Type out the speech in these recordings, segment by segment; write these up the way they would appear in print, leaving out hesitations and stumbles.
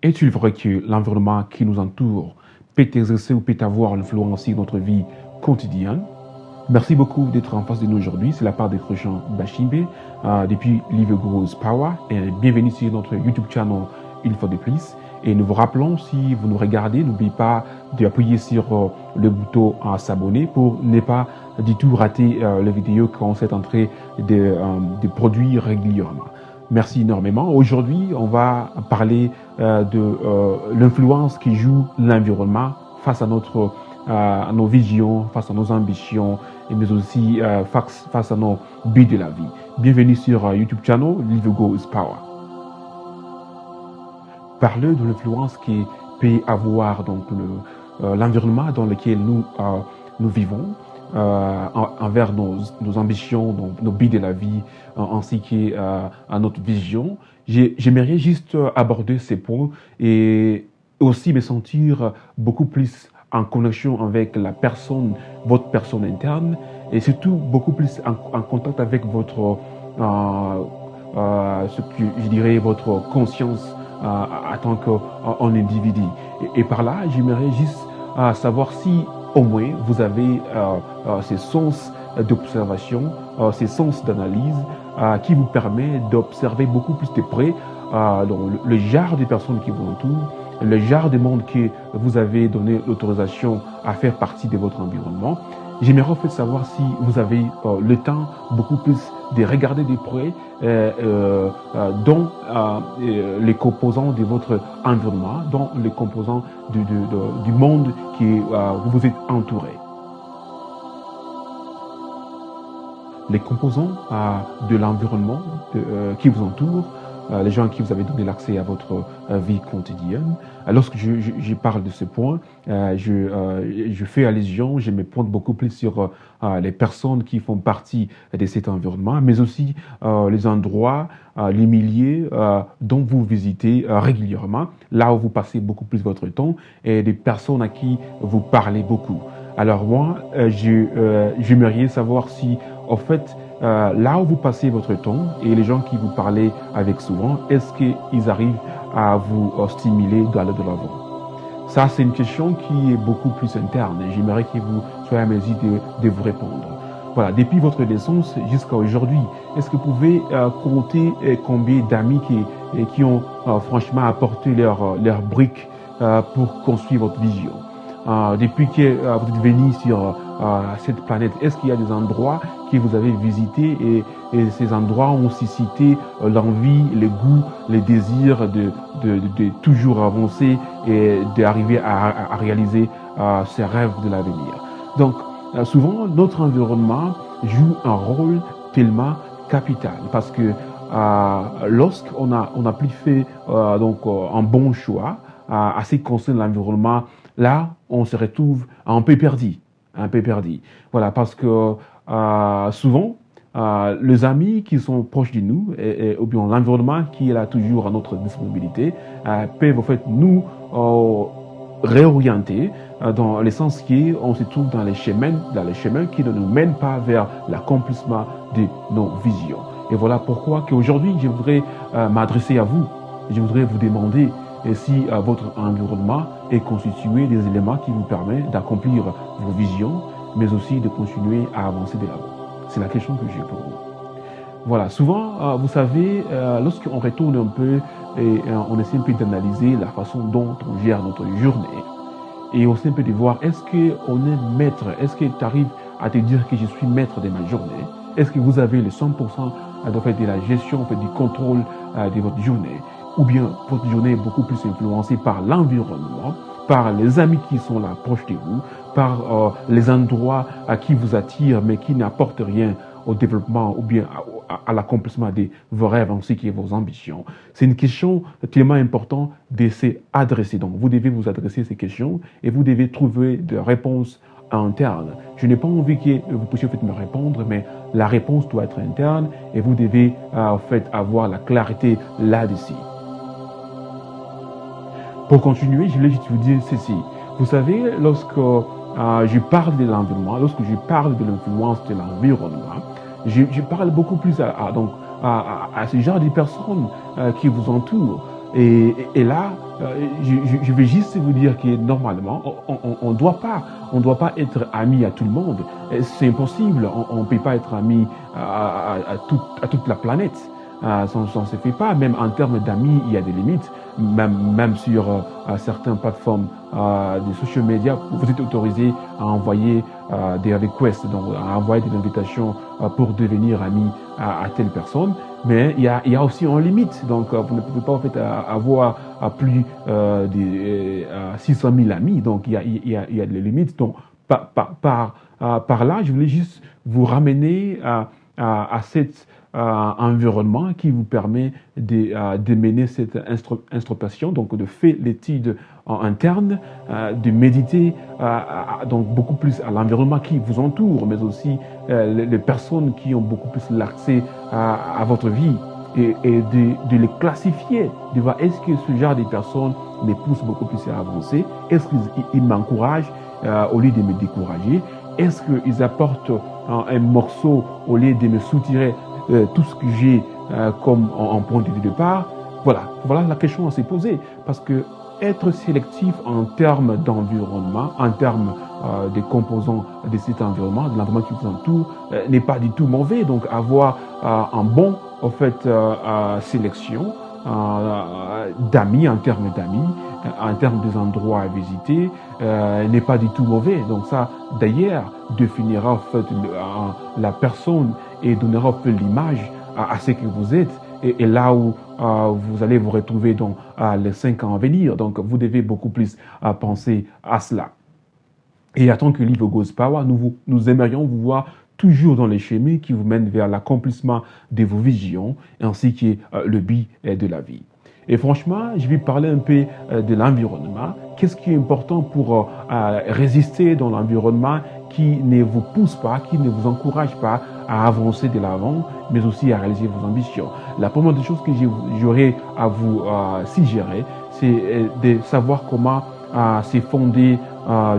Est-il vrai que l'environnement qui nous entoure peut exercer ou peut avoir influence sur notre vie quotidienne? Merci beaucoup d'être en face de nous aujourd'hui. C'est la part de Christian Bachimbe depuis Live Grows Power. Et bienvenue sur notre YouTube channel une fois de plus. Et nous vous rappelons, si vous nous regardez, n'oubliez pas d'appuyer sur le bouton s'abonner pour ne pas du tout rater les vidéos qu'on s'est en train de produire régulièrement. Merci énormément. Aujourd'hui, on va parler de l'influence qui joue l'environnement face à à nos visions, face à nos ambitions, mais aussi face à nos buts de la vie. Bienvenue sur YouTube channel Live Grows Power. Parler de l'influence qui peut avoir donc l'environnement dans lequel nous vivons envers nos ambitions, nos buts de la vie, ainsi qu'à notre vision. J'aimerais juste aborder ces points et aussi me sentir beaucoup plus en connexion avec votre personne interne, et surtout beaucoup plus en contact avec votre votre conscience en tant qu'individu. Et par là, j'aimerais juste savoir si au moins vous avez ces sens d'observation, ces sens d'analyse qui vous permet d'observer beaucoup plus de près le genre de personnes qui vous entourent, le genre de monde que vous avez donné l'autorisation à faire partie de votre environnement. J'aimerais en fait savoir si vous avez le temps beaucoup plus de regarder de près dans les composants de votre environnement, dans les composants du monde qui vous êtes entouré. Les composants de l'environnement qui vous entoure, les gens à qui vous avez donné l'accès à votre vie quotidienne. Lorsque je parle de ce point, je fais allusion, je me pointe beaucoup plus sur les personnes qui font partie de cet environnement, mais aussi les endroits, les milieux dont vous visitez régulièrement, là où vous passez beaucoup plus votre temps, et des personnes à qui vous parlez beaucoup. Alors moi, j'aimerais savoir si, en fait, là où vous passez votre temps et les gens qui vous parlez avec souvent, est-ce qu'ils arrivent à vous stimuler d'aller de l'avant? Ça, c'est une question qui est beaucoup plus interne et j'aimerais que vous soyez à mesure de vous répondre. Voilà, depuis votre naissance jusqu'à aujourd'hui, est-ce que vous pouvez compter combien d'amis qui ont franchement apporté leur briques pour construire votre vision? Depuis que vous êtes venu sur cette planète, est-ce qu'il y a des endroits que vous avez visités et ces endroits ont suscité l'envie, le goût, le désir de toujours avancer et d'arriver à réaliser ses rêves de l'avenir? Donc, souvent, notre environnement joue un rôle tellement capital parce que lorsqu'on n'a plus fait un bon choix à ce qui concerne l'environnement, là, on se retrouve un peu perdu. Voilà, parce que souvent, les amis qui sont proches de nous, ou bien l'environnement qui est là toujours à notre disponibilité, peuvent en fait nous réorienter dans le sens qu'on se trouve dans les chemins qui ne nous mènent pas vers l'accomplissement de nos visions. Et voilà pourquoi qu'aujourd'hui, je voudrais m'adresser à vous. Je voudrais vous demander si votre environnement est constitué des éléments qui vous permettent d'accomplir vos visions, mais aussi de continuer à avancer de l'avant. C'est la question que j'ai pour vous. Voilà, souvent, vous savez, lorsqu'on retourne un peu et on essaie un peu d'analyser la façon dont on gère notre journée, et on essaie un peu de voir, est-ce qu'on est maître? Est-ce que tu arrives à te dire que je suis maître de ma journée? Est-ce que vous avez le 100% de la gestion, du contrôle de votre journée? Ou bien votre journée est beaucoup plus influencée par l'environnement, par les amis qui sont là proches de vous, par les endroits qui vous attirent mais qui n'apportent rien au développement ou bien à l'accomplissement de vos rêves ainsi que vos ambitions. C'est une question tellement importante de s'adresser. Donc vous devez vous adresser à ces questions et vous devez trouver des réponses internes. Je n'ai pas envie que vous puissiez me répondre, mais la réponse doit être interne et vous devez avoir la clarté là-dessus. Pour continuer, je voulais juste vous dire ceci. Vous savez, lorsque je parle de l'environnement, lorsque je parle de l'influence de l'environnement, je parle beaucoup plus à ce genre de personnes qui vous entourent. Et là, je vais juste vous dire que normalement, on on doit pas être ami à tout le monde. C'est impossible. On ne peut pas être ami à toute la planète. Ça ne se fait pas. Même en termes d'amis, il y a des limites. Même sur certaines plateformes de social media, vous êtes autorisé à envoyer des requests, donc à envoyer des invitations pour devenir ami à telle personne. Mais il y a aussi une limite. Donc, vous ne pouvez pas en fait avoir plus de 600 000 amis. Donc, il y a des limites. Donc, par là, je voulais juste vous ramener à cet environnement qui vous permet de mener cette introspection, donc de faire l'étude en interne, de méditer donc beaucoup plus à l'environnement qui vous entoure, mais aussi les personnes qui ont beaucoup plus l'accès à votre vie et de les classifier, de voir est-ce que ce genre de personnes me poussent beaucoup plus à avancer, est-ce qu'ils m'encouragent au lieu de me décourager, est-ce qu'ils apportent un morceau au lieu de me soutirer tout ce que j'ai comme en point de départ. Voilà la question à se poser. Parce que être sélectif en termes d'environnement, en termes des composants de cet environnement, de l'environnement qui vous entoure, n'est pas du tout mauvais. Donc avoir un bon en fait, sélection d'amis, en termes d'amis, en termes des endroits à visiter, n'est pas du tout mauvais. Donc ça, d'ailleurs, définira en fait la personne et donnera un peu l'image à ce que vous êtes et là où vous allez vous retrouver dans les 5 ans à venir. Donc, vous devez beaucoup plus penser à cela. Et en tant que Live Goes Power, nous aimerions vous voir toujours dans les chemins qui vous mènent vers l'accomplissement de vos visions ainsi que le but de la vie. Et franchement, je vais parler un peu de l'environnement. Qu'est-ce qui est important pour résister dans l'environnement qui ne vous pousse pas, qui ne vous encourage pas à avancer de l'avant, mais aussi à réaliser vos ambitions. La première des choses que j'aurais à vous suggérer, c'est de savoir comment se fonder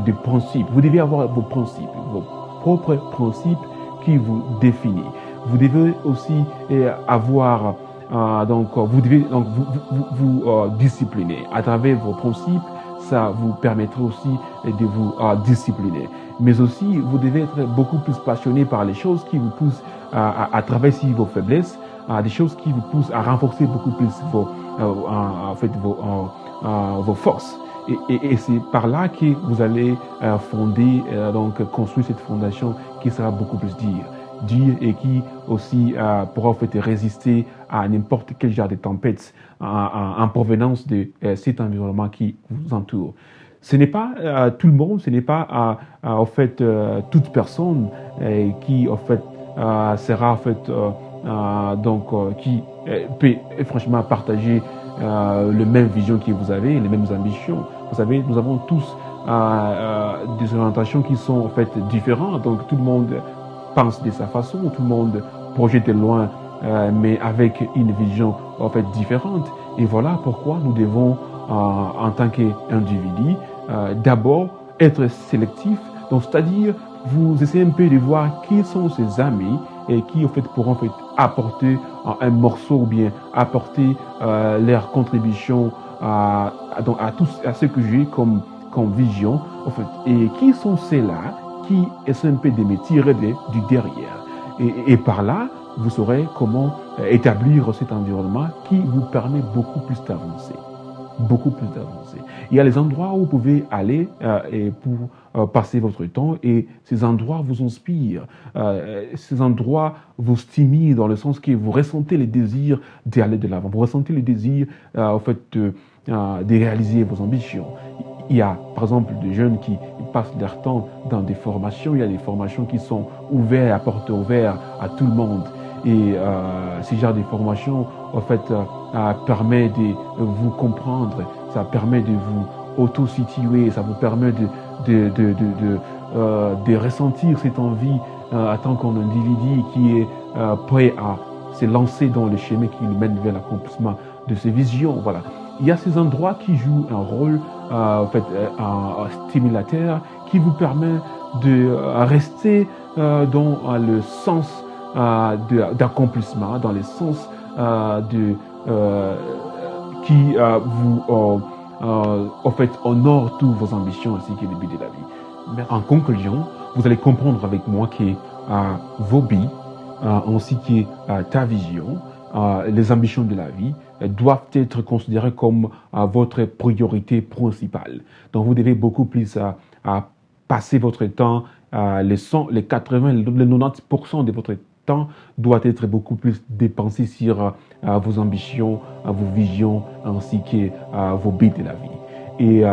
des principes. Vous devez avoir vos principes, vos propres principes qui vous définissent. Vous devez aussi avoir donc vous devez donc vous discipliner à travers vos principes. Ça vous permettra aussi de vous discipliner. Mais aussi, vous devez être beaucoup plus passionné par les choses qui vous poussent à traverser vos faiblesses, des choses qui vous poussent à renforcer beaucoup plus vos forces. Et c'est par là que vous allez fonder, donc construire cette fondation qui sera beaucoup plus dure et qui aussi pourra en fait résister à n'importe quel genre de tempête en provenance de cet environnement qui vous entoure. Ce n'est pas tout le monde, ce n'est pas en fait toute personne qui en fait sera en fait qui peut franchement partager le même vision que vous avez, les mêmes ambitions. Vous savez, nous avons tous des orientations qui sont en fait différentes. Donc tout le monde pense de sa façon, tout le monde projette loin, mais avec une vision en fait différente. Et voilà pourquoi nous devons, en tant qu'individu, d'abord être sélectif. Donc, c'est-à-dire, vous essayez un peu de voir qui sont ces amis et qui en fait pourront en fait apporter un morceau ou bien apporter leur contribution à ce que j'ai comme vision en fait. Et qui sont ceux-là qui essaient un peu de me tirer du derrière. Et par là, vous saurez comment établir cet environnement qui vous permet beaucoup plus d'avancer. Beaucoup plus d'avancer. Il y a les endroits où vous pouvez aller et pour passer votre temps et ces endroits vous inspirent. Ces endroits vous stimulent dans le sens que vous ressentez le désir d'aller de l'avant. Vous ressentez le désir en fait de réaliser vos ambitions. Il y a, par exemple, des jeunes qui passent leur temps dans des formations. Il y a des formations qui sont ouvertes, à porte ouverte à tout le monde. Et ce genre de formation, en fait, permet de vous comprendre, ça permet de vous auto-situer, ça vous permet de ressentir cette envie en tant qu'individu qui est prêt à se lancer dans le chemin qui mène vers l'accomplissement de ses visions. Voilà. Il y a ces endroits qui jouent un rôle en fait, stimulateur qui vous permet de rester dans le sens d'accomplissement, dans le sens qui en fait, honore toutes vos ambitions ainsi que les buts de la vie. En conclusion, vous allez comprendre avec moi que vos buts ainsi que ta vision, les ambitions de la vie doivent être considérées comme votre priorité principale. Donc, vous devez beaucoup plus passer votre temps, les 80, les 90% de votre temps doit être beaucoup plus dépensé sur vos ambitions, vos visions ainsi que vos buts de la vie. Et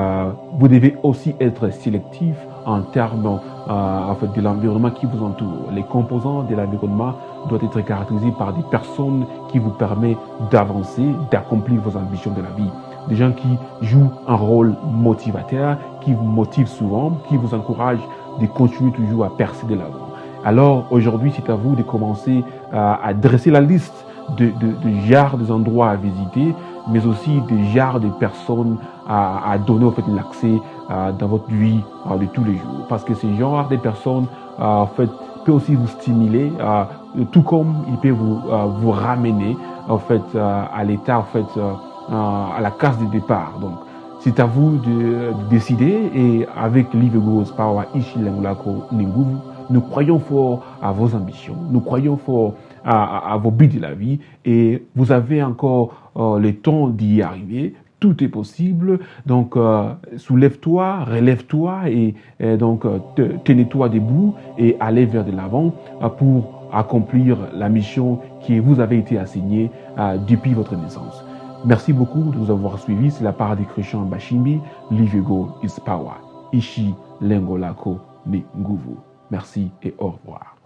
vous devez aussi être sélectif en termes en fait, de l'environnement qui vous entoure. Les composants de l'environnement doivent être caractérisés par des personnes qui vous permettent d'avancer, d'accomplir vos ambitions de la vie. Des gens qui jouent un rôle motivateur, qui vous motivent souvent, qui vous encouragent de continuer toujours à percer de l'avant. Alors aujourd'hui, c'est à vous de commencer à dresser la liste de genres des endroits à visiter, mais aussi des genres de personnes à donner en fait l'accès dans votre vie de tous les jours. Parce que ces genres de personnes en fait peut aussi vous stimuler, tout comme il peut vous ramener en fait à l'état en fait à la case de départ. Donc c'est à vous de décider, et avec Live Goes Power Ishi Lengolako Ninguvu, nous croyons fort à vos ambitions, nous croyons fort à vos buts de la vie, et vous avez encore le temps d'y arriver. Tout est possible. Donc, soulève-toi, relève-toi et donc tenez-toi debout et allez vers de l'avant pour accomplir la mission qui vous avait été assignée depuis votre naissance. Merci beaucoup de nous avoir suivis. C'est la part de Christian Bashimbi. Live Go is Power. Ishi Lengolako Ni Nguvu. Merci et au revoir.